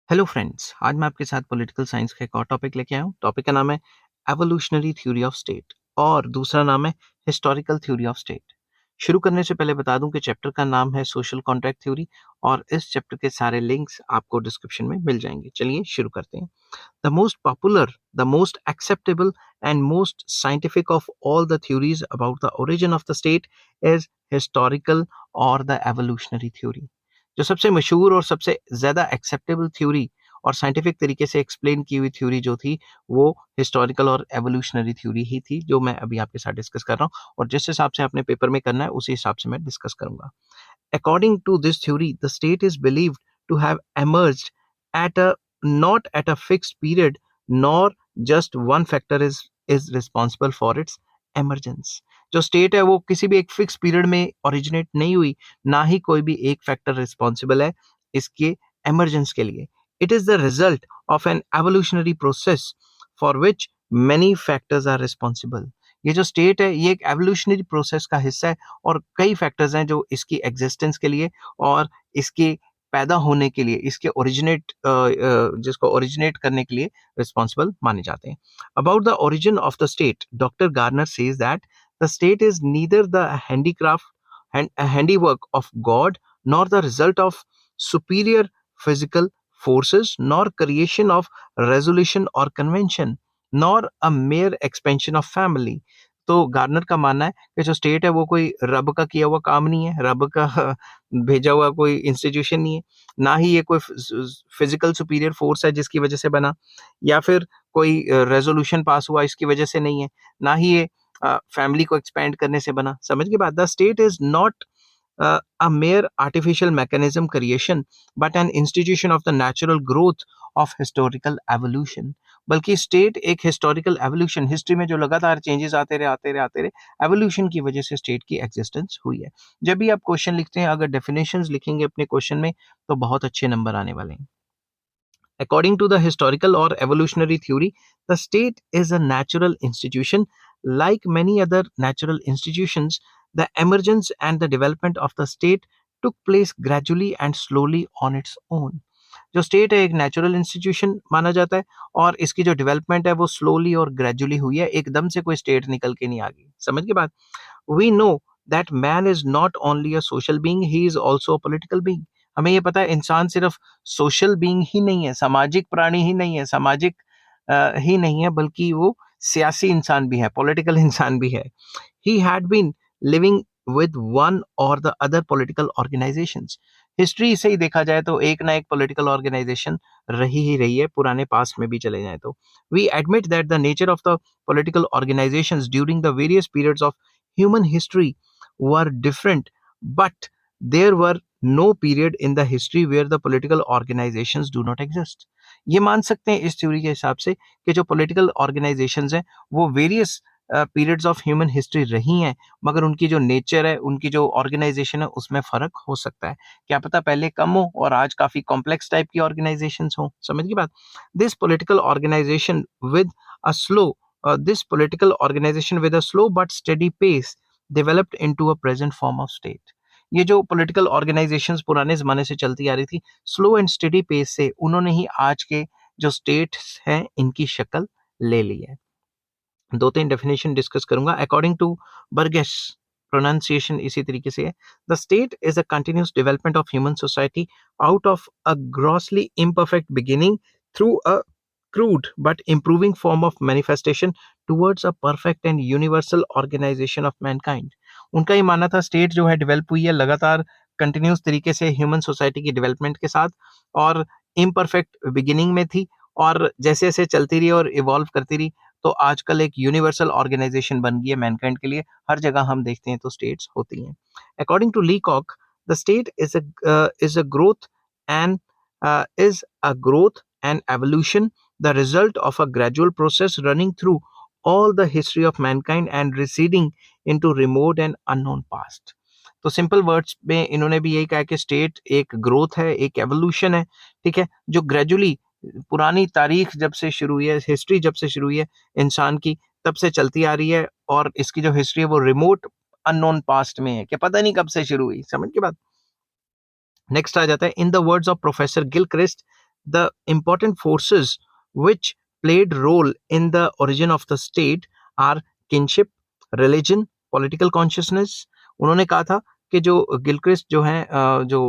Hello friends, आज मैं आपके साथ पॉलिटिकल साइंस का एक और टॉपिक लेके आया हूँ। टॉपिक का नाम है एवोल्यूशनरी थ्योरी ऑफ स्टेट और दूसरा नाम है हिस्टोरिकल थ्योरी ऑफ स्टेट। शुरू करने से पहले बता दूं कि चैप्टर का नाम है सोशल कॉन्ट्रैक्ट थ्योरी और इस चैप्टर के सारे लिंक्स आपको डिस्क्रिप्शन में मिल जाएंगे। चलिए शुरू करते हैं। The most popular, the most acceptable and most scientific of all the theories about the origin of the state is historical और द एवोल्यूशनरी थ्योरी। जो सबसे मशहूर और सबसे ज्यादा एक्सेप्टेबल थ्योरी और साइंटिफिक तरीके से एक्सप्लेन की हुई थ्योरी जो थी वो हिस्टोरिकल और एवोल्यूशनरी थ्योरी ही थी, जो मैं अभी आपके साथ डिस्कस कर रहा हूँ और जिस हिसाब से आपने पेपर में करना है उसी हिसाब से मैं डिस्कस करूंगा। According to this theory, the state is believed to have emerged at a not at a fixed period, nor just one factor is responsible for its emergence. जो स्टेट है वो किसी भी एक फिक्स पीरियड में originate नहीं हुई, ना ही कोई भी एक फैक्टर रिस्पॉन्सिबल है इसके एमरजेंस के लिए। It is the result of an evolutionary process for which many factors are responsible. ये जो स्टेट है ये एक एवोल्यूशनरी प्रोसेस का हिस्सा है और कई फैक्टर्स हैं जो इसकी एग्जिस्टेंस के लिए और इसके पैदा होने के लिए, इसके ओरिजिनेट जिसको ओरिजिनेट करने के लिए रिस्पॉन्सिबल माने जाते हैं। About the origin of the state, doctor Garner says that the state is neither the handiwork of God nor the result of superior physical forces nor creation of resolution or convention nor a mere expansion of family। तो Garner का मानना है कि जो state है वो कोई रब का किया हुआ काम नहीं है, रब का भेजा हुआ कोई इंस्टीट्यूशन नहीं है, ना ही ये कोई फिजिकल सुपीरियर फोर्स है जिसकी वजह से बना, या फिर कोई रेजोल्यूशन पास हुआ इसकी वजह से नहीं है, ना ही ये फैमिली को एक्सपेंड करने से बना। समझ के बाद the state is not a mere artificial mechanism creation but an institution of the natural growth of historical evolution। बल्कि स्टेट एक हिस्टोरिकल एवोल्यूशन, हिस्ट्री में जो लगातार चेंजेस आते रहे एवोल्यूशन की वजह से स्टेट की एग्जिस्टेंस हुई है। जब भी आप क्वेश्चन लिखते हैं, अगर डेफिनेशंस लिखेंगे अपने क्वेश्चन में तो बहुत अच्छे नंबर आने वाले हैं। According to the historical or evolutionary theory, the state is a natural institution. Like many other natural institutions, the emergence and the development of the state took place gradually and slowly on its own। जो state है एक natural institution माना जाता है और इसकी जो development है वो स्लोली और ग्रेजुअली हुई है, एकदम से कोई स्टेट निकल के नहीं आ गई। समझ के बाद we know that man is not only a social being, he is also a political being. हमें ये पता है इंसान सिर्फ सोशल बीइंग ही नहीं है, सामाजिक प्राणी ही नहीं है, सामाजिक ही नहीं है, बल्कि वो सियासी इंसान भी है, पॉलिटिकल इंसान भी है। He had been living with one or the other political organisations. History से ही देखा जाए तो एक ना एक पॉलिटिकल ऑर्गेनाइजेशन रही ही रही है, पुराने पास में भी चले जाए तो। We admit that the nature of the political organisations during the various periods of human history were different, but there were no period in the history where the political organisations do not exist. ये मान सकते हैं इस theory के हिसाब से कि जो पॉलिटिकल ऑर्गेनाइजेशंस हैं वो various periods of human history रही हैं, मगर उनकी जो नेचर है, उनकी जो ऑर्गेनाइजेशन है उसमें फर्क हो सकता है। क्या पता पहले कम हो और आज काफी कॉम्प्लेक्स टाइप की ऑर्गेनाइजेशंस हो। समझ की बात। This political organisation with a slow this political organization with a slow but steady pace developed into a present form of state। ये जो पॉलिटिकल ऑर्गेनाइजेशंस पुराने जमाने से चलती आ रही थी, स्लो एंड स्टेडी पेस से उन्होंने ही आज के जो स्टेट्स हैं इनकी शक्ल ले ली है। दो तीन डेफिनेशन डिस्कस करूंगा। अकॉर्डिंग टू बर्गेस, प्रोनाउंसिएशन इसी तरीके से है। The state is a continuous development of human society out of a grossly imperfect beginning through a crude but improving form of manifestation towards a perfect and universal organization of mankind। उनका ये मानना था state जो है develop हुई है लगातार continuous तरीके से ह्यूमन सोसाइटी की डेवलपमेंट के साथ, और इम्परफेक्ट बिगिनिंग में थी और जैसे जैसे चलती रही और इवॉल्व करती रही तो आजकल एक यूनिवर्सल ऑर्गेनाइजेशन बन गई है मैनकाइंड के लिए। हर जगह हम देखते हैं तो स्टेट्स होती हैं। According to Leacock, the state is a growth and is a growth and evolution, the result of a gradual process running through all the history of mankind and receding into remote and unknown past। तो simple words में इन्होंने भी यही कहा कि state एक growth है, एक एवोल्यूशन है, ठीक है, जो ग्रेजुअली पुरानी तारीख जब से शुरू हुई है, हिस्ट्री जब से शुरू हुई है इंसान की, तब से चलती आ रही है और इसकी जो हिस्ट्री है वो रिमोट अननोन पास्ट में है कि पता नहीं कब से शुरू हुई। समझ के बाद नेक्स्ट आ जाता है। In the words of professor Gilchrist, the important forces which played role in the origin of the state are kinship, religion, political consciousness. उन्होंने कहा था कि जो गिलक्रिस्ट जो हैं जो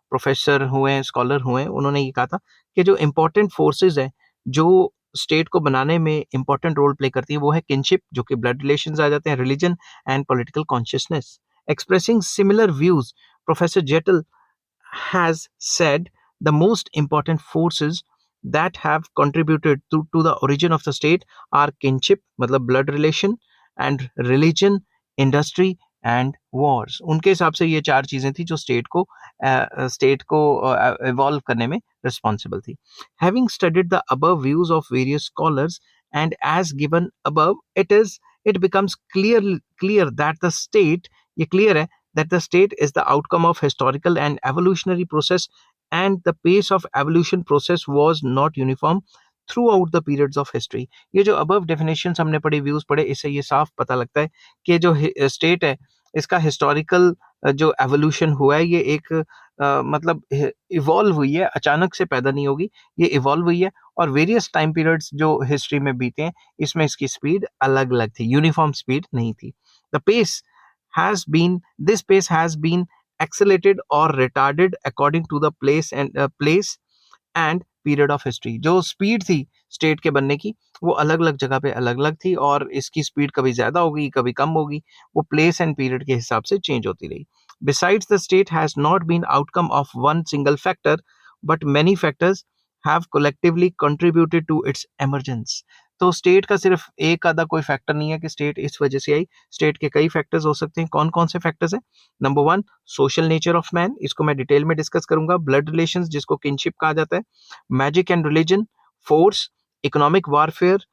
प्रोफेसर हुए हैं, स्कॉलर हुए हैं, उन्होंने ये कहा था कि जो इम्पोर्टेंट फोर्सेस हैं जो स्टेट को बनाने में इम्पोर्टेंट रोल प्ले करती है वो है किनशिप, जो कि ब्लड रिलेशंस आ जाते हैं, religion and political consciousness. Expressing similar views, professor Gettell has said the most important forces that have contributed to the origin of the state are kinship, मतलब blood relation, and religion, industry and wars. उनके हिसाब से ये चार चीजें थी जो state को इवॉल्व करने में रिस्पॉन्सिबल थी. Having studied the above views of various scholars and as given above, it becomes clear that the state, ये clear है that the state is the outcome of historical and evolutionary process, and the pace of evolution process was not uniform throughout the periods of history. ये जो above definitions हमने पढ़े, views पढ़े, इससे ये साफ पता लगता है कि जो स्टेट है इसका हिस्टोरिकल जो एवोल्यूशन हुआ है ये एक मतलब इवॉल्व हुई है, अचानक से पैदा नहीं होगी, ये इवॉल्व हुई है. और वेरियस टाइम पीरियड्स जो हिस्ट्री में बीते हैं इसमें इसकी स्पीड अलग अलग थी, यूनिफॉर्म स्पीड नहीं थी. The pace has been this pace has been accelerated or retarded according to the place and period of history. जो स्पीड थी स्टेट के बनने की वो अलग अलग जगह पे अलग अलग थी और इसकी स्पीड कभी ज्यादा होगी कभी कम होगी, वो प्लेस एंड पीरियड के हिसाब से चेंज होती रही. Besides, the state has not been outcome of one single factor, but many factors have collectively contributed to its emergence. तो स्टेट का सिर्फ एक आधा कोई फैक्टर नहीं है कि स्टेट इस वजह से आई, स्टेट के कई फैक्टर्स हो सकते हैं. कौन कौन से फैक्टर्स हैं? Number one, social nature of man, इसको मैं डिटेल में डिस्कस करूंगा. ब्लड रिलेशंस जिसको किनशिप कहा जाता है, magic and religion, force, economic warfare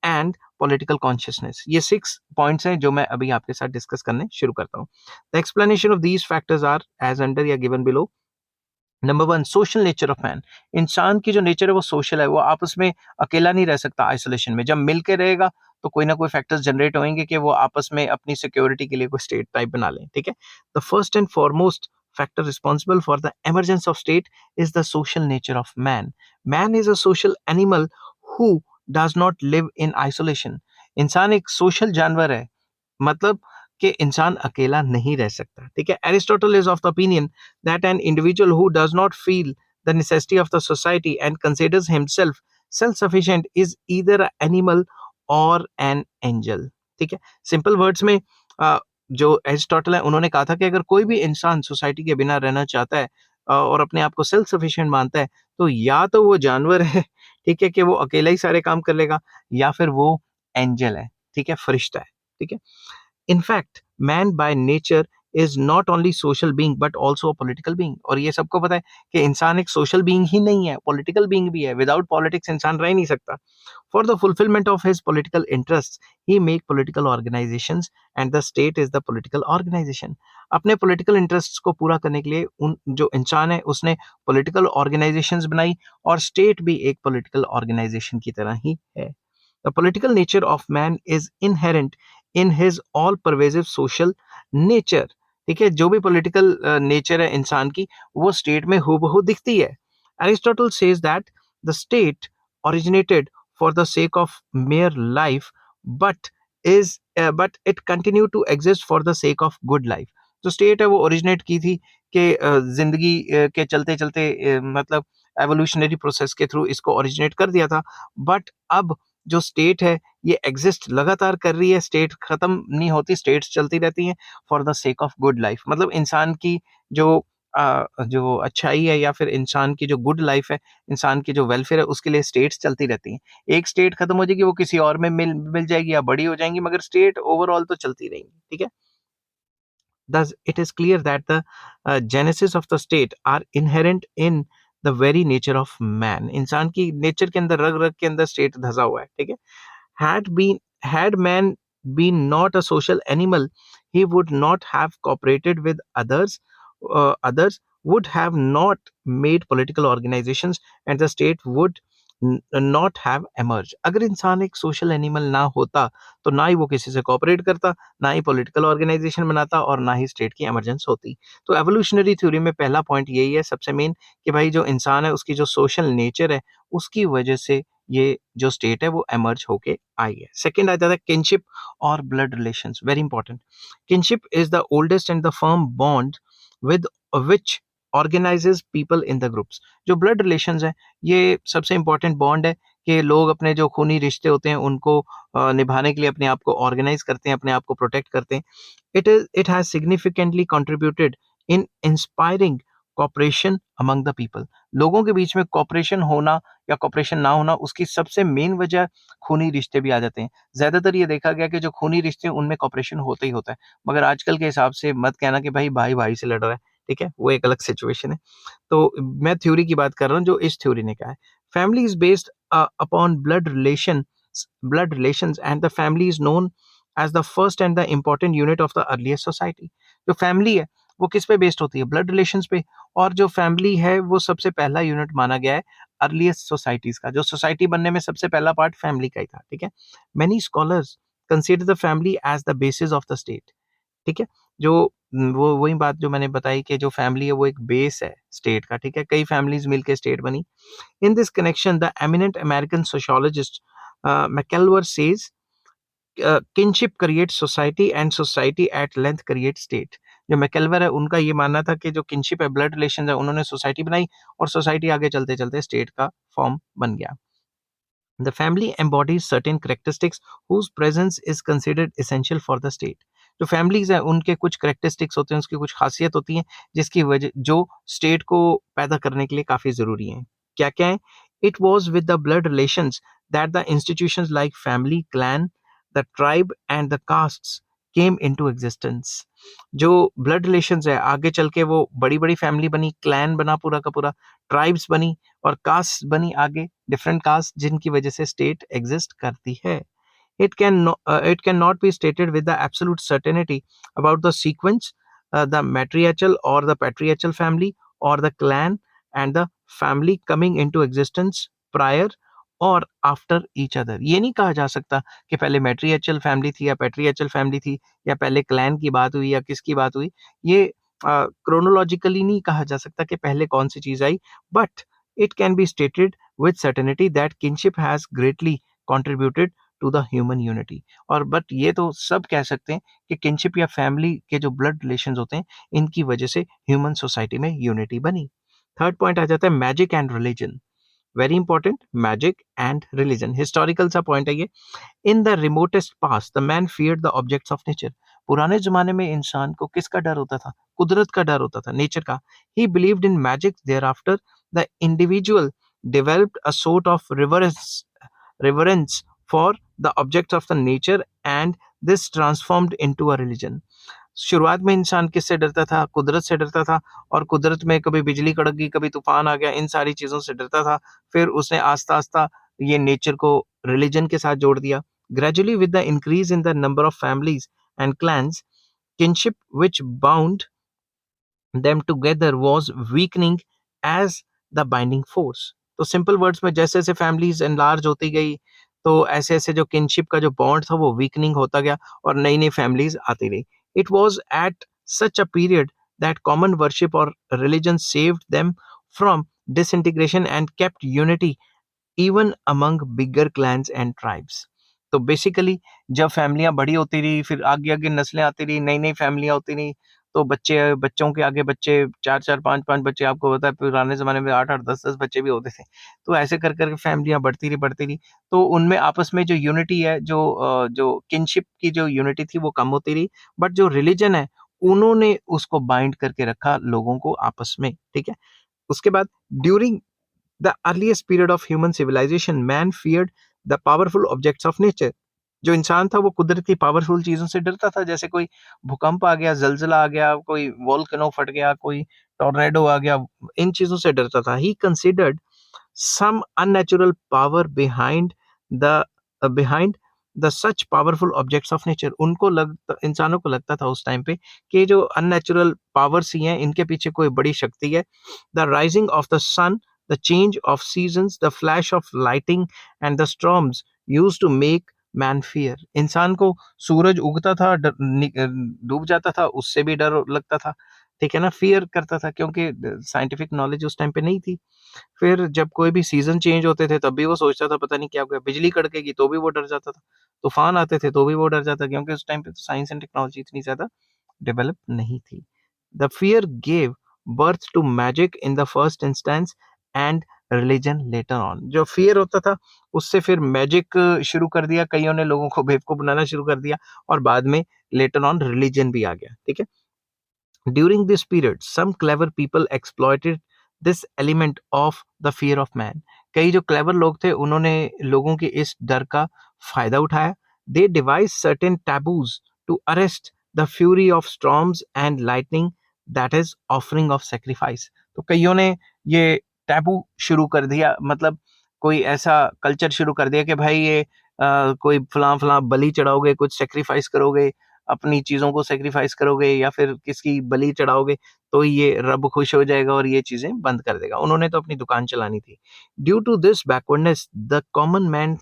and political consciousness. ये 6 पॉइंट्स हैं जो मैं अभी आपके साथ डिस्कस करने शुरू करता हूँ. The explanation of these factors are as under या given below. Number one, social nature of man. इंसान की जो नेचर है वो सोशल है, वो आपस में अकेला नहीं रह सकता आइसोलेशन में. जब मिल के रहेगा तो कोई ना कोई फैक्टर्स जनरेट होंगे कि वो आपस में अपनी सिक्योरिटी के लिए कोई स्टेट टाइप बना लें. ठीक है. The first and foremost factor responsible for the emergence of state is the social nature of man. Man is a social animal who does not live in isolation. इंसान एक social जानवर है, मतलब कि इंसान अकेला नहीं रह सकता. ठीक है. Aristotle is of the opinion that an individual who does not feel the necessity of the society and considers himself self sufficient is either a animal और एन एंजल. ठीक है. सिंपल वर्ड्स में जो एरिस्टोटल है उन्होंने कहा था कि अगर कोई भी इंसान सोसाइटी के बिना रहना चाहता है और अपने आप को सेल्फ सफिशिएंट मानता है तो या तो वो जानवर है, ठीक है, कि वो अकेला ही सारे काम कर लेगा, या फिर वो एंजल है, ठीक है, फरिश्ता है. ठीक है. In fact, man by nature is not only social being but also a political being. और ये सबको पता है कि इंसान एक सोशल बीइंग ही नहीं है, पॉलिटिकल बीइंग भी है. विदाउट पॉलिटिक्स इंसान रह ही नहीं सकता. For the fulfillment of his political interests, he make political organizations and the state is the political organization. अपने political interests को पूरा करने के लिए उन जो इंसान है उसने political organizations बनाई और state भी एक political organization की तरह ही है. The political nature of man is inherent in his all pervasive social nature. ठीक है. जो भी पॉलिटिकल नेचर है इंसान की वो स्टेट में हूबहू दिखती है. Aristotle says that the state originated for the sake of mere life but but it continued to exist for the sake of good life. जो स्टेट है वो ओरिजिनेट की थी कि जिंदगी के चलते चलते मतलब एवोल्यूशनरी प्रोसेस के थ्रू इसको ओरिजिनेट कर दिया था. बट अब जो स्टेट है ये एग्जिस्ट लगातार कर रही है, स्टेट खत्म नहीं होती, स्टेट्स चलती रहती हैं for the sake of good life. मतलब इंसान की जो जो अच्छाई है या फिर इंसान की जो गुड लाइफ है, इंसान की जो वेलफेयर है, उसके लिए स्टेट्स चलती रहती हैं. एक स्टेट खत्म हो जाएगी वो किसी और में मिल जाएगी या बड़ी हो जाएंगी, मगर स्टेट ओवरऑल तो चलती रहेंगी. ठीक है. Thus, it is clear that the genesis of the state are inherent in the very nature of man. इंसान की नेचर के अंदर रग रग के अंदर स्टेट धसा हुआ है. ठीक है. Had man been not a social animal, he would not have cooperated with others. Others would have not made political organizations, and the state would not have emerge. अगर इंसान एक सोशल एनिमल ना होता तो ना ही वो किसी से कोऑपरेट करता, ना ही पॉलिटिकल ऑर्गेनाइजेशन बनाता और ना ही स्टेट की इमरजेंस होती। तो एवोल्यूशनरी थ्योरी में पहला पॉइंट यही है सबसे मेन, कि भाई जो इंसान है उसकी जो सोशल नेचर है उसकी वजह से ये जो स्टेट है वो एमर्ज होके आई है। सेकंड आ जाता है किनशिप और blood relations, very important. Kinship is the oldest and the firm bond with which organises people in the groups. जो ब्लड रिलेशंस है ये सबसे इंपॉर्टेंट बॉन्ड है कि लोग अपने जो खूनी रिश्ते होते हैं उनको निभाने के लिए अपने आप को ऑर्गेनाइज करते हैं, अपने आप को प्रोटेक्ट करते हैं। It has significantly contributed in inspiring cooperation among the people. लोगों के बीच में कॉपरेशन होना या कॉपरेशन ना होना, उसकी सबसे मेन वजह खूनी रिश्ते भी आ जाते हैं। ज्यादातर ये देखा गया कि जो खूनी रिश्ते हैं उनमें कॉपरेशन होता ही होता है, मगर आजकल के हिसाब से मत कहना कि भाई भाई भाई से लड़ रहा है, ठीक है, वो एक अलग सिचुएशन है। तो मैं थ्योरी की बात कर रहा हूँ जो इस थ्योरी ने कहा है। Family is based upon blood relations and the family is known as the first and the important unit of the earliest society. जो फैमिली है वो किस पे बेस्ड होती है? ब्लड रिलेशंस पे। और जो फैमिली है वो सबसे पहला यूनिट माना गया है अर्लीस्ट सोसाइटीज का। जो सोसाइटी बनने में सबसे पहला पार्ट फैमिली का ही था, ठीक है। Many scholars consider the family as the basis of the state, ठीक है। जो वो वही बात जो मैंने बताई कि जो फैमिली है वो एक बेस है स्टेट का, ठीक है। कई फैमिलीज मिलके स्टेट बनी। In this connection the eminent American sociologist MacIver says kinship create society and society at length create state. जो मैकेलवर है उनका ये मानना था कि जो किनशिप है, ब्लड रिलेशन है, उन्होंने सोसाइटी बनाई और सोसाइटी आगे चलते चलते स्टेट का फॉर्म बन गया। The family embodies certain characteristics whose presence is considered essential for the state. जो फैमिलीज हैं उनके कुछ करेक्टरिस्टिक्स होते हैं, उसकी कुछ खासियत होती हैं जिसकी वजह जो स्टेट को पैदा करने के लिए काफी जरूरी हैं। क्या क्या है? It was with the blood relations that the institutions like family, clan, the tribe and the castes came into existence. जो ब्लड रिलेशंस है आगे चल के वो बड़ी बड़ी फैमिली बनी, क्लैन बना पूरा का पूरा, ट्राइब्स बनी और कास्ट बनी आगे, डिफरेंट कास्ट, जिनकी वजह से स्टेट एग्जिस्ट करती है। It cannot be stated with the absolute certainty about the sequence, the matriarchal or the patriarchal family or the clan and the family coming into existence prior और after each other. ये नहीं कहा जा सकता कि पहले मैट्रियचल फैमिली थी या पैट्रियचल फैमिली थी या पहले क्लैन की बात हुई या किसकी बात हुई। ये क्रोनोलॉजिकली नहीं कहा जा सकता कि पहले कौन सी चीज आई, but it can be stated with certainty that kinship has greatly contributed to the human unity. और बट ये तो सब कह सकते हैं कि किनशिप या फैमिली के जो ब्लड रिलेशंस होते हैं इनकी वजह से ह्यूमन सोसाइटी में यूनिटी बनी। थर्ड पॉइंट आ जाता है magic and religion, very important. Magic and religion historical सा पॉइंट है ये। In the remotest past the man feared the objects of nature. पुराने जमाने में इंसान को किसका डर होता था? कुदरत का डर होता था, नेचर का। ही believed in magic, thereafter the individual developed a sort of reverence for the objects of the nature and this transformed into a religion. शुरुआत में इंसान किससे डरता था? कुदरत से डरता था। और कुदरत में कभी बिजली कड़क गई, कभी तूफान आ गया, इन सारी चीजों से डरता था। फिर उसने आस्ता आस्ता ये नेचर को रिलीजन के साथ जोड़ दिया। Gradually with the increase in the number of families and clans, kinship which bound them together was weakening as the binding force। तो सिंपल वर्ड्स में जैसे जैसे फैमिलीज एनलार्ज होती गई तो ऐसे ऐसे जो किनशिप का जो बॉन्ड था वो वीकनिंग होता गया और नई नई फैमिलीज आती रही। It was at such a period that common worship और religion saved them from disintegration and kept unity even among bigger clans and tribes. तो बेसिकली जब फैमिलियां बड़ी होती रही, फिर आगे आगे नस्लें आती रही, नई नई फैमिलियां होती रही, तो बच्चे बच्चों के आगे बच्चे, चार चार पांच पांच बच्चे, आपको पता है पुराने जमाने में आठ आठ दस दस बच्चे भी होते थे। तो ऐसे कर करके फैमिलियां बढ़ती रही तो उनमें आपस में जो यूनिटी है, जो किनशिप की जो यूनिटी थी वो कम होती रही। बट जो रिलीजन है उन्होंने उसको बाइंड करके रखा लोगों को आपस में, ठीक है। उसके बाद during the earliest period of human civilization, man feared the powerful objects of nature। जो इंसान था वो कुदरत की पावरफुल चीजों से डरता था, जैसे कोई भूकंप आ गया, जलजला आ गया, कोई वोल्केनो फट गया, कोई टॉर्नेडो आ गया, इन चीजों से डरता था। He considered some unnatural power behind the such powerful objects of nature. उनको इंसानों को लगता था उस टाइम पे कि जो अननेचुरल पावर्स ही हैं इनके पीछे कोई बड़ी शक्ति है। The rising of the sun, the change of seasons, the flash of lighting and the storms used to make man fear. इंसान को सूरज उगता था, डूब जाता था, उससे भी डर लगता था, ठीक है ना, फियर करता था, क्योंकि साइंटिफिक नॉलेज उस टाइम पे नहीं थी। फिर जब कोई भी सीजन चेंज होते थे तब भी वो सोचता था पता नहीं क्या हो गया, बिजली कड़केगी तो भी वो डर जाता था, तूफान आते थे तो भी वो डर जाता, क्योंकि उस टाइम पे तो साइंस एंड टेक्नोलॉजी इतनी ज्यादा डेवलप नहीं थी। The fear gave birth to magic in the first instance and religion later on. जो फियर होता था उससे फिर मैजिक शुरू कर दिया, कईयों ने लोगों को बेवकूफ बनाना शुरू कर दिया, और बाद में लेटर ऑन रिलीजन भी आ गया, ठीक है। During this period, some clever people exploited this element of the fear of man. कई जो clever लोग थे उन्होंने लोगों के इस डर का फायदा उठाया. They devised certain taboos to arrest the fury of storms and lightning, that is offering of sacrifice. तो कईयों ने ये टैबू शुरू कर दिया, मतलब कोई ऐसा कल्चर शुरू कर दिया कि भाई ये कोई फलां फलां बलि चढ़ाओगे, कुछ सेक्रीफाइस करोगे, अपनी चीजों को सेक्रीफाइस करोगे या फिर किसकी बलि चढ़ाओगे, तो ये रब खुश हो जाएगा और ये चीजें बंद कर देगा। उन्होंने तो अपनी दुकान चलानी थी। Due to this backwardness the common man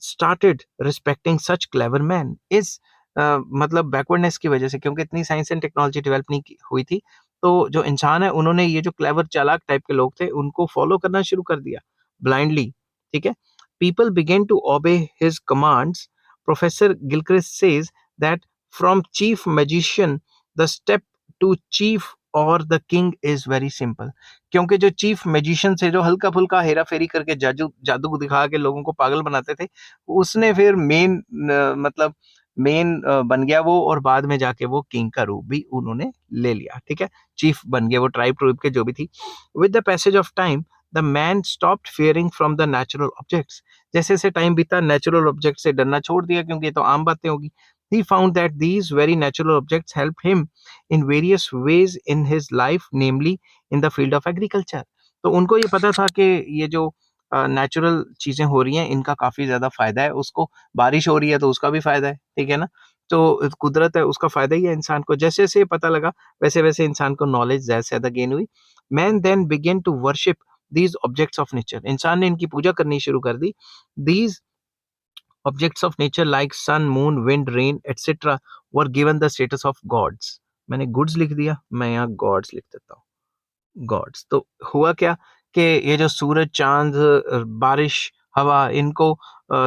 started respecting such clever man. इस मतलब बैकवर्डनेस की वजह से, क्योंकि इतनी साइंस एंड टेक्नोलॉजी डेवलप नहीं हुई थी, तो जो इंसान है उन्होंने ये जो क्लेवर चालाक टाइप के लोग थे उनको फॉलो करना शुरू कर दिया ब्लाइंडली, ठीक है। People begin to obey his commands. Professor Gilchrist says that from chief magician the step to chief or the king is very simple. क्योंकि जो चीफ मैजिशियन से जो हल्का फुल्का हेरा फेरी करके जादू जादू दिखा के लोगों को पागल बनाते थे, उसने फिर मेन मतलब मेन बन गया वो, और बाद में जाके वो किंग का रूप भी उन्होंने ले लिया, ठीक है, चीफ बन गए वो ट्राइब ट्रूब के जो भी थी। With the passage of time the man stopped fearing from the natural objects. जैसे जैसे टाइम बीता नेचुरल ऑब्जेक्ट से डरना छोड़ दिया, क्योंकि ये तो आम बातें होगी। He found that these very natural objects helped him in various ways in his life, namely in the field of agriculture. तो उनको ये पता था कि ये जो नेचुरल चीजें हो रही हैं इनका काफी ज्यादा फायदा है, उसको बारिश हो रही है तो उसका भी फायदा है, ठीक है ना। तो कुदरत है उसका फायदा ही है इंसान को। जैसे जैसे पता लगा वैसे वैसे इंसान को नॉलेज ज्यादा से ज्यादा गेन हुई। Man then began to worship these objects of nature. इंसान ने इनकी पूजा करनी शुरू कर दी। These objects of nature like sun, moon, wind, rain, etc. were given the status of gods. मैंने goods लिख दिया, मैं यहाँ gods लिख देता हूँ, gods। तो हुआ क्या कि ये जो सूरज, चांद, बारिश, हवा, इनको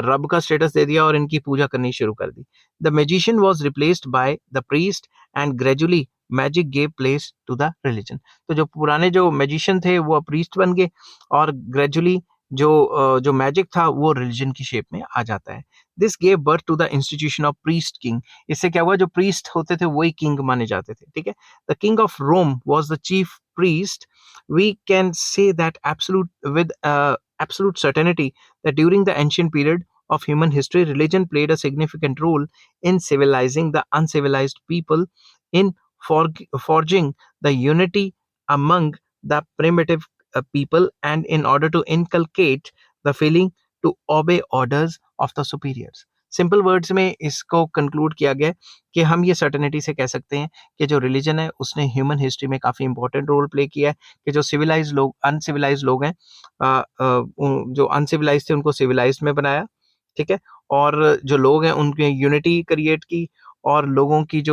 रब का स्टेटस दे दिया और इनकी पूजा करनी शुरू कर दी। The magician was replaced by the priest and gradually magic gave place to the religion. तो जो पुराने जो मैजिशियन थे वो प्रीस्ट बन गए, और ग्रेजुअली जो मैजिक था वो रिलीजन की शेप में आ जाता है। This gave birth to the institution of priest king. इससे क्या हुआ, जो प्रीस्ट होते थे वही किंग माने जाते थे, ठीक है। The king of Rome was the chief priest. We can say that with absolute certainty that during the ancient period of human history, religion played a significant role in civilizing the uncivilized people, in forging the unity among the primitive people, and in order to inculcate the feeling to obey orders of the superiors. Simple words में इसको conclude किया गया कि हम ये certainty से कह सकते हैं कि जो रिलीजन है उसने ह्यूमन हिस्ट्री में काफ़ी इंपॉर्टेंट रोल प्ले किया है, कि जो सिविलाइज लोग अनसिविलाइज लोग हैं, जो अनसिविलाइज थे उनको सिविलाइज में बनाया, ठीक है, और जो लोग हैं उनके यूनिटी क्रिएट की, और लोगों की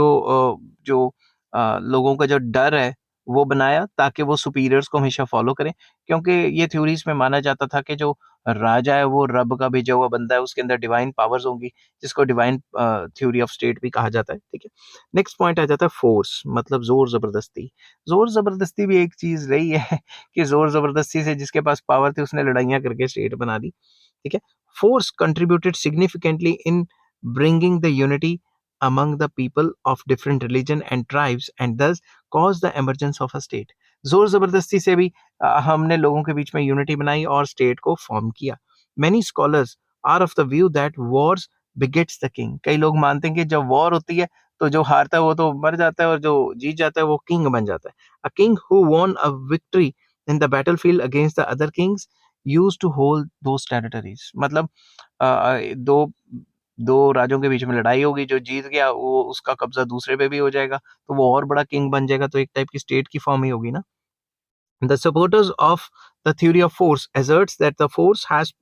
लोगों का जो डर है वो बनाया ताकि वो सुपीरियर्स को हमेशा फॉलो करें, क्योंकि ये थ्योरीज में माना जाता था कि जो राजा है वो रब का भेजा हुआ बंदा है, उसके अंदर डिवाइन पावर्स होंगी, जिसको डिवाइन थ्योरी ऑफ स्टेट भी कहा जाता है, ठीक है। नेक्स्ट पॉइंट आ जाता है फोर्स, मतलब जोर जबरदस्ती। जोर जबरदस्ती भी एक चीज रही है कि जोर जबरदस्ती से जिसके पास पावर थी उसने लड़ाइयाँ करके स्टेट बना दी, ठीक है। Force contributed significantly in bringing the unity among the people of different religion and tribes, and thus cause the emergence of a state. जोर जबरदस्ती से भी हमने लोगों के बीच में यूनिटी बनाई और स्टेट को फॉर्म किया। Many scholars are of the view that wars begets the king. कई लोग मानते हैं कि जब वॉर होती है तो जो हारता है वो तो मर जाता है और जो जीत जाता है वो किंग बन जाता है। A king who won a victory in the battlefield against the other kings used to hold those territories. मतलब दो दो राजों के बीच में लड़ाई होगी, जो जीत गया वो उसका कब्जा दूसरे पे भी हो जाएगा, तो वो और बड़ा किंग बन जाएगा, तो एक टाइप की स्टेट की फॉर्म ही होगी ना। The supporters of the theory of force asserts that the force has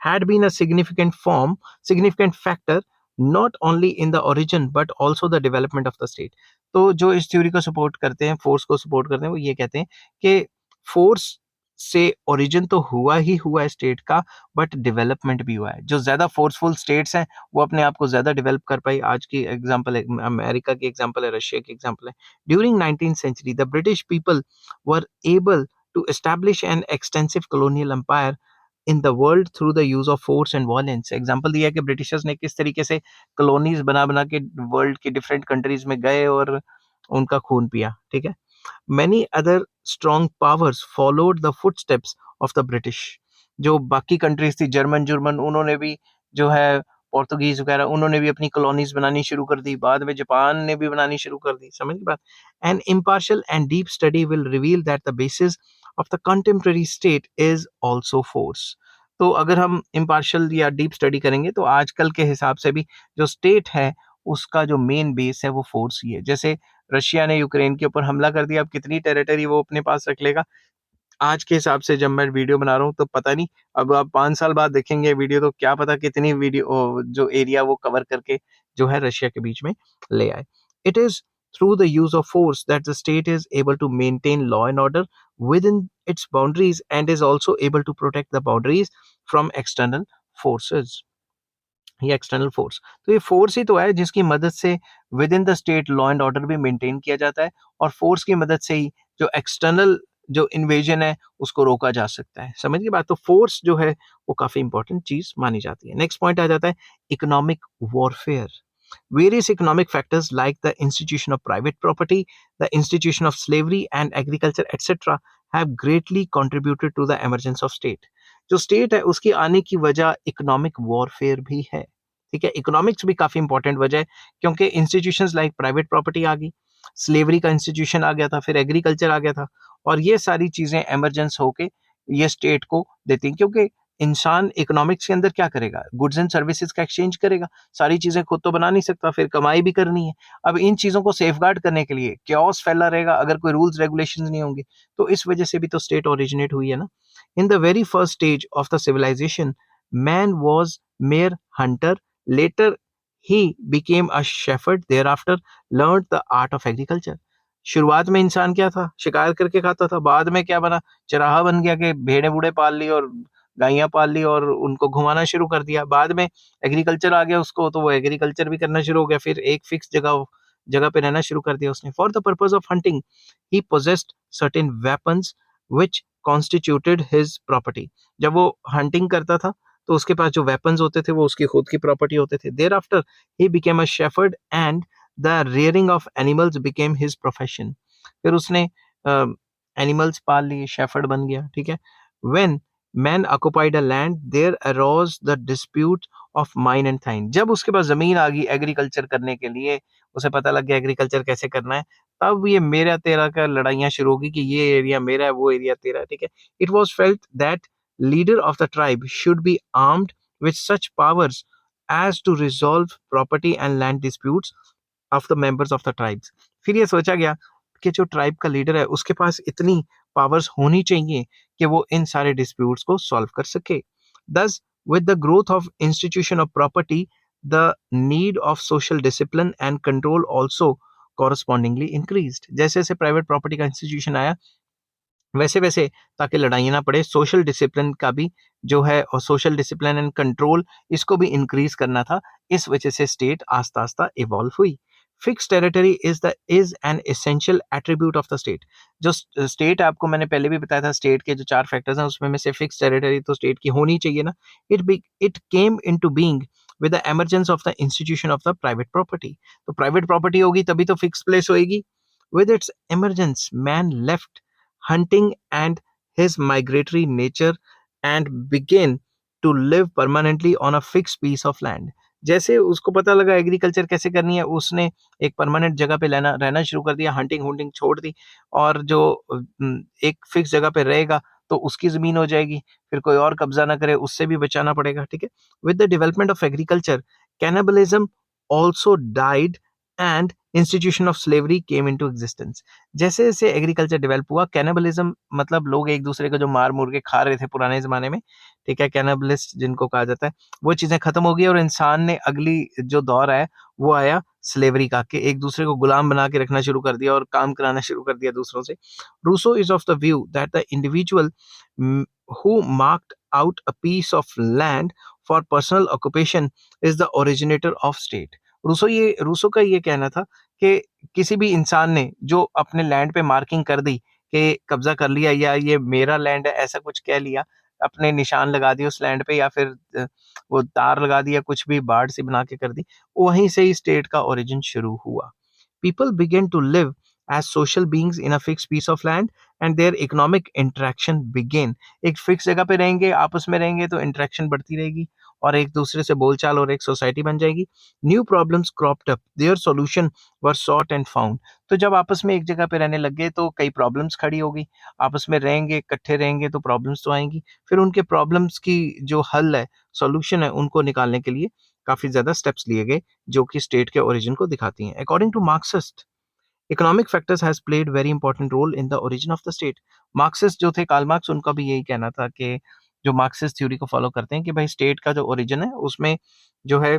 had been a significant factor not only in the origin but also the development of the state. तो जो इस theory को support करते हैं, force को support करते हैं, वो ये कहते हैं कि फोर्स से ओरिजिन तो हुआ ही हुआ है स्टेट का, बट डेवलपमेंट भी हुआ है. जो ज्यादा फोर्सफुल स्टेट्स हैं वो अपने आप को ज्यादा डेवलप कर पाई. आज की एग्जांपल है अमेरिका की एग्जांपल है, रशिया की एग्जांपल है. During 19th century the British people were able to establish an extensive colonial empire in the world through the use of force and violence. Example दिया कि ब्रिटिशर्स ने किस तरीके से कॉलोनीज बना बना के वर्ल्ड के डिफरेंट कंट्रीज में गए और उनका खून पिया. ठीक है. Many other strong powers followed the footsteps of the British. जो बाकी कंट्रीज थी, जर्मन जुर्मन, उन्होंने भी जो है पोर्तुगीज वगैरह, उन्होंने भी अपनी कॉलोनीज बनानी शुरू कर दी. बाद में जापान ने भी बनानी शुरू कर दी. समझ की बात. An impartial and deep study will reveal that the basis of the contemporary state is also force. तो अगर हम इम्पार्शियल या डीप स्टडी करेंगे तो आजकल के हिसाब से भी जो स्टेट है उसका जो मेन बेस है वो फोर्स ही है. जैसे रशिया ने यूक्रेन के ऊपर हमला कर दिया, अब कितनी टेरिटरी वो अपने पास रख लेगा. आज के हिसाब से जब मैं वीडियो बना रहा हूँ तो पता नहीं, अब आप 5 साल बाद देखेंगे वीडियो तो क्या पता कितनी वीडियो जो एरिया वो कवर करके जो है रशिया के बीच में ले आए. It is through the use of force that the state is able to maintain law and order within its boundaries and is also able to protect the boundaries from external forces. ये external force, तो ये force ही तो है जिसकी मदद से with in the state law and order भी maintain किया जाता है, और फोर्स की मदद से ही जो एक्सटर्नल जो इन्वेजन है उसको रोका जा सकता है. समझ की बात. तो फोर्स जो है वो काफी इंपॉर्टेंट चीज मानी जाती है. नेक्स्ट पॉइंट आ जाता है economic warfare. Various economic factors like the institution of private property, the institution of slavery and agriculture, etc., have greatly contributed to the emergence of state. जो स्टेट है उसकी आने की वजह इकोनॉमिक वॉरफेयर भी है. ठीक है. इकोनॉमिक्स भी काफी इंपॉर्टेंट वजह है, क्योंकि इंस्टीट्यूशंस लाइक प्राइवेट प्रॉपर्टी आ गई, स्लेवरी का इंस्टीट्यूशन आ गया था, फिर एग्रीकल्चर आ गया था, और ये सारी चीजें एमरजेंस होके ये स्टेट को देती हैं. क्योंकि इंसान इकोनॉमिक्स के अंदर क्या करेगा, गुड्स एंड सर्विसेज का एक्सचेंज करेगा, सारी चीजें खुद तो बना नहीं सकता, फिर कमाई भी करनी है. अब इन चीजों को सेफगार्ड करने के लिए क्योस फैला रहेगा अगर कोई रूल्स रेगुलेशंस नहीं होंगे, तो इस वजह से भी तो स्टेट ओरिजिनेट हुई है ना. In the very first stage of the civilisation man was mere hunter, later he became a shepherd, thereafter learned the art of agriculture. शुरुआत में इंसान क्या था, शिकार करके खाता था, बाद में क्या बना, चराहा बन गया कि भेड़े बूढ़े पाल ली और गायें पाल ली और उनको घुमाना शुरू कर दिया. बाद में एग्रीकल्चर आ गया उसको, तो वो एग्रीकल्चर भी करना शुरू हो गया, फिर एक फिक्स जगह जगह पे रहना शुरू कर दिया उसने. For the purpose of hunting he possessed certain weapons which constituted his property. जब वो हंटिंग करता था तो उसके पास जो वेपन्स होते थे वो उसकी खुद की प्रॉपर्टी होते थे. Thereafter he became a shepherd and the rearing of animals became his profession. फिर उसने एनिमल्स पाल लिए, शेफर्ड बन गया. ठीक है. When man occupied a land there arose the dispute of mine and thine. जब उसके पास जमीन आ गई एग्रीकल्चर करने के लिए, उसे पता लग गया एग्रीकल्चर कैसे करना है, तब ये मेरा तेरा का लड़ाइयां शुरू होगी कि ये एरिया मेरा है, वो एरिया तेरा है. ठीक है. It was felt that leader of the tribe should be armed with such powers as to resolve property and land disputes of the members of the tribes. फिर ये सोचा गया कि जो ट्राइब का लीडर है उसके पास इतनी पावर्स होनी चाहिए कि वो इन सारे डिस्प्यूट्स को सॉल्व कर सके. दस with the growth of institution of property the need of social discipline and control also correspondingly increased. जैसे जैसे प्राइवेट प्रॉपर्टी का इंस्टीट्यूशन आया वैसे वैसे, ताकि लड़ाइयाँ ना पड़े, सोशल डिसिप्लिन का भी जो है और सोशल डिसिप्लिन एंड कंट्रोल इसको भी इंक्रीज करना था. इस वजह से स्टेट आस्ता आस्ता इवॉल्व हुई. Fix territory is an essential attribute of the state. जो स्टेट आपको मैंने पहले भी बताया था, स्टेट के जो 4 फैक्टर्स हैं उसमें में से फिक्स टेरिटरी तो स्टेट की होनी चाहिए ना. It came into being with the emergence of the institution of the private property. तो प्राइवेट प्रॉपर्टी होगी तभी तो फिक्स प्लेस होएगी. With its emergence man left hunting and his migratory nature and began to live permanently on a fixed piece of land. जैसे उसको पता लगा agriculture कैसे करनी है, उसने एक परमानेंट जगह पे रहना शुरू कर दिया, हंटिंग हुंटिंग छोड़ दी, और जो एक फिक्स जगह पे रहेगा तो उसकी जमीन हो जाएगी, फिर कोई और कब्जा ना करे उससे भी बचाना पड़ेगा. ठीक है. With the development of agriculture cannibalism also died and institution of slavery came into existence. जैसे जैसे एग्रीकल्चर डेवलप हुआ, कैनिबलिज्म मतलब लोग एक दूसरे को जो मार मुर के खा रहे थे पुराने जमाने में, ठीक है, कैनिबलिस्ट जिनको कहा जाता है, वो चीजें खत्म हो गई और इंसान ने अगली जो दौर है वो आया स्लेवरी का, कि एक दूसरे को गुलाम बना के रखना शुरू कर दिया और काम कराना शुरू कर दिया दूसरों से। Rousseau is of the view that the individual who marked out a piece of land for personal occupation is the originator of state। Rousseau का ये कहना था कि किसी भी इंसान ने जो अपने लैंड पे मार्किंग कर दी कि कब्जा कर लिया या ये मेरा लैंड है, ऐसा कुछ कह लिया, अपने निशान लगा दिए उस लैंड पे, या फिर वो तार लगा दिया, कुछ भी बाड़ सी बना के कर दी, वहीं से ही स्टेट का ओरिजिन शुरू हुआ। People began to live as social beings in a fixed piece of land and their economic interaction began। एक फिक्स जगह पे रहेंगे, आपस में रहेंगे तो इंटरेक्शन बढ़ती रहेगी और एक दूसरे से बोलचाल और एक सोसाइटी बन जाएगी। New problems cropped up, their solution were short and found. तो जब आपस में एक जगह पे रहने लग गए तो कई प्रॉब्लम्स खड़ी होगी, आपस में रहेंगे, इकट्ठे रहेंगे तो प्रॉब्लम्स तो आएंगी, फिर उनके प्रॉब्लम्स की जो हल है, सॉल्यूशन है, उनको निकालने के लिए काफी ज्यादा स्टेप्स लिए गए जो कि स्टेट के ओरिजिन को दिखाती हैं। According to Marxist, economic factors has played very important role in the origin of the state. Marxist जो थे, कार्ल मार्क्स, उनका भी यही कहना था कि जो मार्क्सिस्ट थ्योरी को फॉलो करते हैं कि भाई स्टेट का जो ओरिजिन है उसमें जो है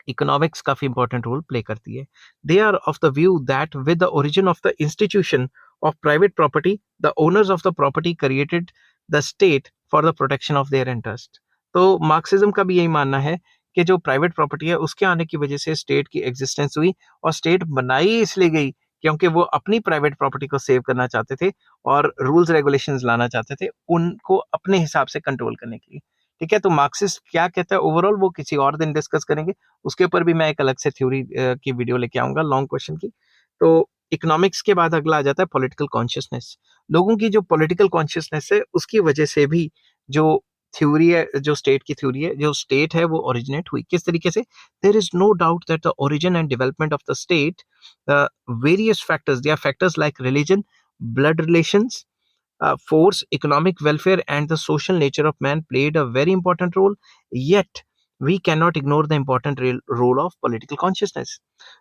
इकोनॉमिक्स काफी इंपॉर्टेंट रोल प्ले करती है। They are of the view that with the origin of the institution of private property, the owners of the property created the state for the protection of their interest. तो Marxism का भी यही मानना है कि जो प्राइवेट प्रॉपर्टी है उसके आने की वजह से स्टेट की एग्जिस्टेंस हुई, और स्टेट बनाई इसलिए गई क्योंकि वो अपनी प्राइवेट प्रॉपर्टी को सेव करना चाहते थे और रूल्स रेगुलेशंस लाना चाहते थे उनको अपने हिसाब से कंट्रोल करने के लिए। ठीक है, तो मार्क्सिस्ट क्या कहता है ओवरऑल वो किसी और दिन डिस्कस करेंगे, उसके ऊपर भी मैं एक अलग से थ्योरी की वीडियो लेके आऊंगा, लॉन्ग क्वेश्चन की। तो इकोनॉमिक्स के बाद अगला आ जाता है पॉलिटिकल कॉन्शियसनेस। लोगों की जो पॉलिटिकल कॉन्शियसनेस है उसकी वजह से भी जो थ्योरी है, जो स्टेट की थ्योरी है, जो स्टेट है वो ओरिजिनेट हुई। किस तरीके से? There is no doubt that the origin and development of the state, various factors, they are factors like religion, blood relations, force, economic welfare, and the social nature of man played a very important role. Yet, we cannot ignore the important role of political consciousness।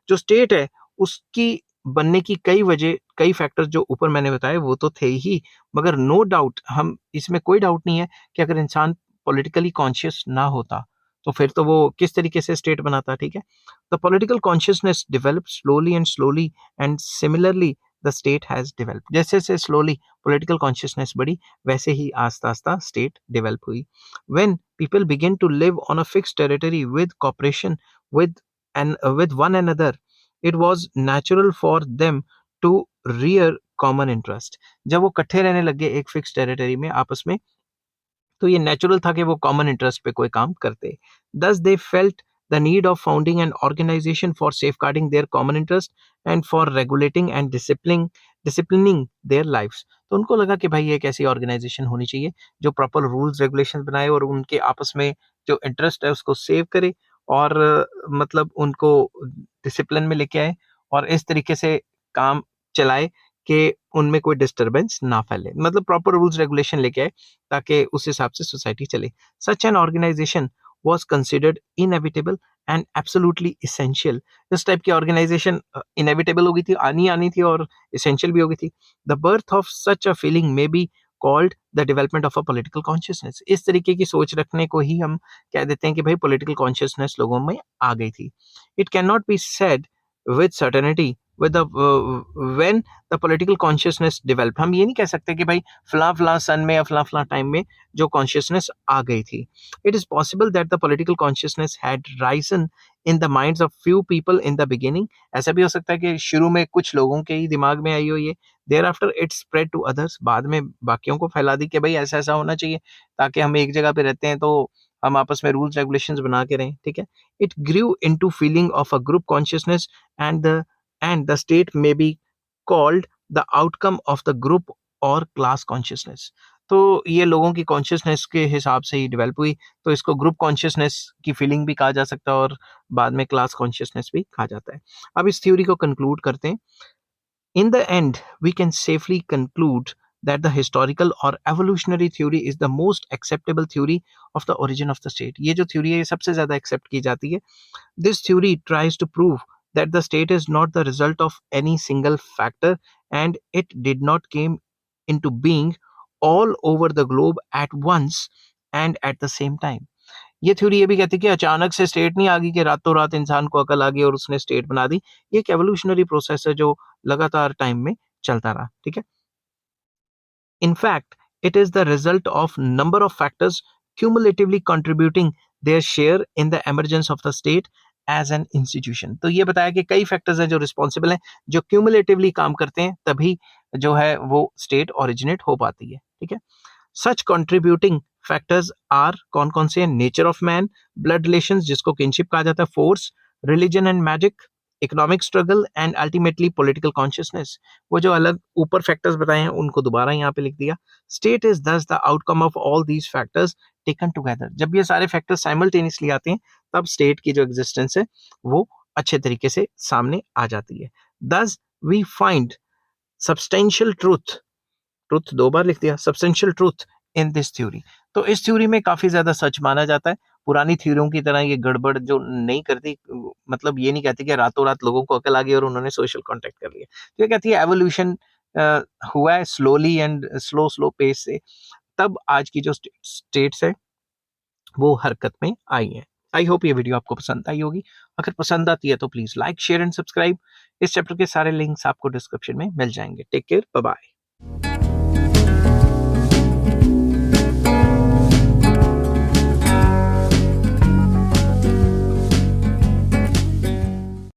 जो state है उसकी बनने की कई वजह, कई factors जो ऊपर मैंने बताए वो तो थे ही, मगर नो डाउट, हम इसमें कोई डाउट नहीं है कि अगर इंसान पॉलिटिकली कॉन्शियस ना होता तो फिर तो वो किस तरीके से स्टेट बनाता। ठीक है, the political consciousness develop slowly and similarly the state has develop. जैसे जैसे स्लोली पॉलिटिकल कॉन्शियसनेस बढ़ी वैसे ही आस्ता आस्ता स्टेट डेवलप हुई। When people begin to live on a fixed territory with cooperation with one another, it was natural for them to rear common interest। जब वो इकट्ठे रहने लगे एक फिक्स टेरिटरी में आपस में, तो ये नेचुरल था कि वो कॉमन इंटरेस्ट पे कोई काम करते। Thus they felt the need of founding an organisation for safeguarding their common interest and for regulating and disciplining their lifes. तो उनको लगा कि भाई एक ऐसी ऑर्गेनाइजेशन होनी चाहिए जो प्रॉपर रूल्स रेगुलेशन बनाए और उनके आपस में जो इंटरेस्ट है उसको सेव करे और मतलब उनको डिसिप्लिन में लेके आए और इस तरीके से काम चलाए कि उनमें कोई डिस्टरबेंस ना फैले, मतलब प्रॉपर रूल्स रेगुलेशन लेके आए ताकि उस हिसाब से सोसाइटी चले। Such an organisation was considered inevitable and absolutely essential। इस टाइप की ऑर्गेनाइजेशन इनएविटेबल हो गई थी, आनी थी और essential भी हो गई थी। The birth of such a feeling may be called the development of a political consciousness। इस तरीके की सोच रखने को ही हम कह देते हैं कि भाई political consciousness लोगों में आ गई थी। It cannot be said with certainty with the when the political consciousness developed। हम ये नहीं कह सकते कि भाई फला सन में या फला टाइम में जो कॉन्शियसनेस आ गई थी। It is possible that the political consciousness had risen in the minds of few people in the beginning। ऐसा भी हो सकता है कि शुरू में कुछ लोगों के ही दिमाग में आई हो ये, thereafter it spread to others। बाद में बाकियों को फैला दी कि भाई ऐसा ऐसा होना चाहिए ताकि हम एक जगह पे रहते हैं तो हम आपस में रूल्स रेगुलेशंस बना के रहें। ठीक है, it grew into feeling of a group consciousness and the state may be called the outcome of the group or class consciousness। तो ये लोगों की कॉन्शियसनेस के हिसाब से ही डेवलप हुई, तो इसको ग्रुप कॉन्शियसनेस की फीलिंग भी कहा जा सकता है और बाद में क्लास कॉन्शियसनेस भी कहा जाता है। अब इस थ्योरी को कंक्लूड करते हैं। In the end we can safely conclude that the historical or evolutionary theory is the most acceptable theory of the origin of the state। ये जो थ्योरी है ये सबसे ज्यादा एक्सेप्ट की जाती है। This theory tries to prove that the state is not the result of any single factor and it did not came into being all over the globe at once and at the same time. ये theory ये भी कहती है कि अचानक से state नहीं आ गई कि रातों रात इंसान को अकल आ गई और उसने स्टेट बना दी। ये एक एवोल्यूशनरी प्रोसेस है जो लगातार टाइम में चलता रहा। ठीक है। In fact, it is the result of number of factors cumulatively contributing their share in the emergence of the state as an institution. तो ये बताया कि कई फैक्टर्स हैं जो रिस्पॉन्सिबल हैं, जो क्यूमुलेटिवली काम करते हैं, तभी जो है वो स्टेट ओरिजिनेट हो पाती है। ठीक है। सच कंट्रीब्यूटिंग फैक्टर्स आर कौन कौन से हैं? Nature of man, blood relations जिसको किनशिप कहा जाता है, force, religion and magic, economic struggle and ultimately political consciousness. वो जो अलग ऊपर फैक्टर्स बताए हैं उनको दोबारा यहाँ पे लिख दिया। स्टेट इज दस the outcome of all these factors taken together. जब ये सारे फैक्टर्स साइमल्टेनियसली आते हैं तब स्टेट की जो एग्जिस्टेंस है वो अच्छे तरीके से सामने आ जाती है। Thus we find substantial truth, truth दो बार लिख दिया, substantial truth in this theory. तो इस थ्योरी में काफी ज्यादा सच माना जाता है। पुरानी थ्योरियों की तरह ये गड़बड़ जो नहीं करती, मतलब ये नहीं कहती कि रातों रात लोगों को अकल आ गई और उन्होंने सोशल कॉन्टेक्ट कर लिया। तो ये कहती है एवोल्यूशन हुआ है slowly and slow slow pace से, तब आज की जो स्टेट्स है वो हरकत में आई है। आई होप ये वीडियो आपको पसंद आई होगी। अगर पसंद आती है तो please like share and subscribe. इस चैप्टर के सारे लिंक्स आपको डिस्क्रिप्शन में मिल जाएंगे। Take care, bye bye.